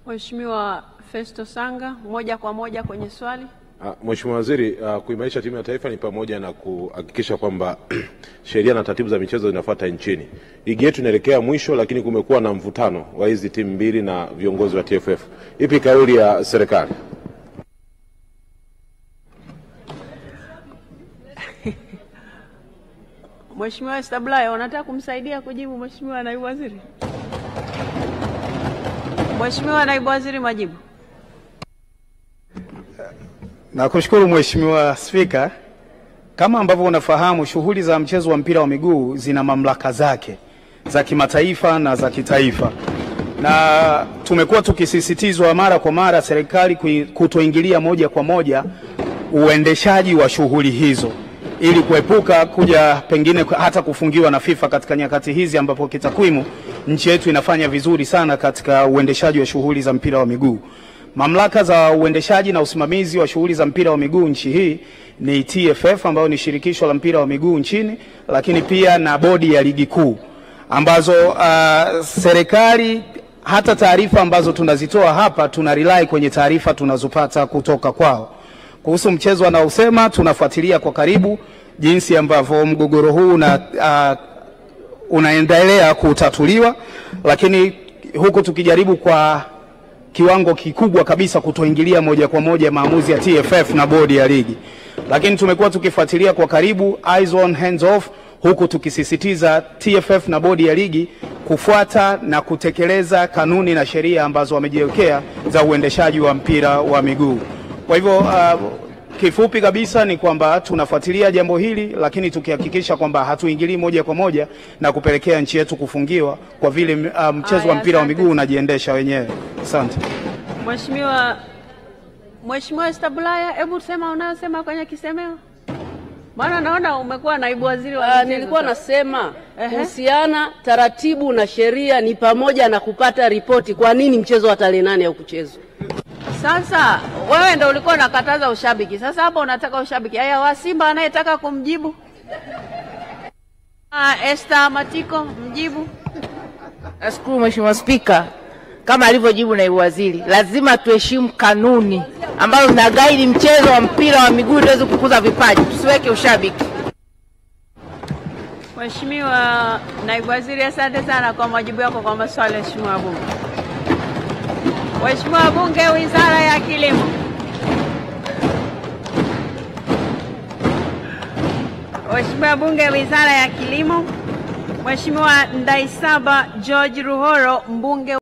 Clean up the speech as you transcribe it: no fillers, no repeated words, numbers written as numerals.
Mheshimiwa Festo Sanga, moja kwa moja kwenye swali. Mheshimiwa Waziri, kuimarisha timu ya taifa ni pamoja na kuhakikisha kwamba sheria na taratibu za michezo zinafuata nchini. Ligi yetu inaelekea mwisho, lakini kumekuwa na mvutano wa hizi timu mbili na viongozi wa TFF. Ipi kauli ya serikali? Mheshimiwa Establaya, unataka kumsaidia kujibu Mheshimiwa Naibu Waziri? Mheshimiwa Naibu Waziri, majibu. Nakushukuru Mheshimiwa Spika. Kama ambavyo unafahamu, shughuli za mchezo wa mpira wa miguu zina mamlaka zake za kimataifa na za kitaifa, na tumekuwa tukisisitizwa mara kwa mara serikali kutoingilia moja kwa moja uendeshaji wa shughuli hizo ili kuepuka kuja pengine hata kufungiwa na FIFA katika nyakati hizi ambapo kitakwimu nchi yetu inafanya vizuri sana katika uendeshaji wa shughuli za mpira wa miguu. Mamlaka za uendeshaji na usimamizi wa shughuli za mpira wa miguu nchi hii ni TFF ambayo ni shirikisho la mpira wa miguu nchini, lakini pia na bodi ya ligi kuu ambazo serikali hata taarifa ambazo tunazitoa hapa tuna rely kwenye taarifa tunazopata kutoka kwao. Kuhusu mchezo anaosema, tunafuatilia kwa karibu jinsi ambavyo mgogoro huu unaendelea kutatuliwa, lakini huku tukijaribu kwa kiwango kikubwa kabisa kutoingilia moja kwa moja maamuzi ya TFF na bodi ya ligi. Lakini tumekuwa tukifuatilia kwa karibu, eyes on hands off, huku tukisisitiza TFF na bodi ya ligi kufuata na kutekeleza kanuni na sheria ambazo wamejiwekea za uendeshaji wa mpira wa miguu. Kwa hivyo kifupi kabisa ni kwamba tunafuatilia jambo hili, lakini tukihakikisha kwamba hatuingilii moja kwa moja na kupelekea nchi yetu kufungiwa kwa vile mchezo wa mpira wa miguu unajiendesha wenyewe. Asante. Mheshimiwa Establaya, hebu sema unayosema kwenye kisemeo. Maana naona umekuwa naibu waziri wa michezo. Nilikuwa nasema kuhusiana taratibu na sheria ni pamoja na kupata ripoti kwa nini mchezo wa tarehe 8 haukuchezwa. Sasa wewe ndio ulikuwa unakataza ushabiki. Sasa hapo unataka ushabiki. Haya, wa Simba anayetaka kumjibu. Esther Matiko, mjibu. Nashukuru Mheshimiwa Spika. Kama alivyojibu naibu waziri, lazima tuheshimu kanuni ambazo zinaguide mchezo wa mpira wa miguu tuweze kukuza vipaji, tusiweke ushabiki. Mheshimiwa Naibu Waziri, asante sana kwa majibu yako kwa maswali ya Mheshimiwa Bunge. Mheshimiwa Bunge, Wizara ya Kilimo. Mheshimiwa Bunge, Wizara ya Kilimo. Mheshimiwa Ndaisaba George Ruhoro, mbunge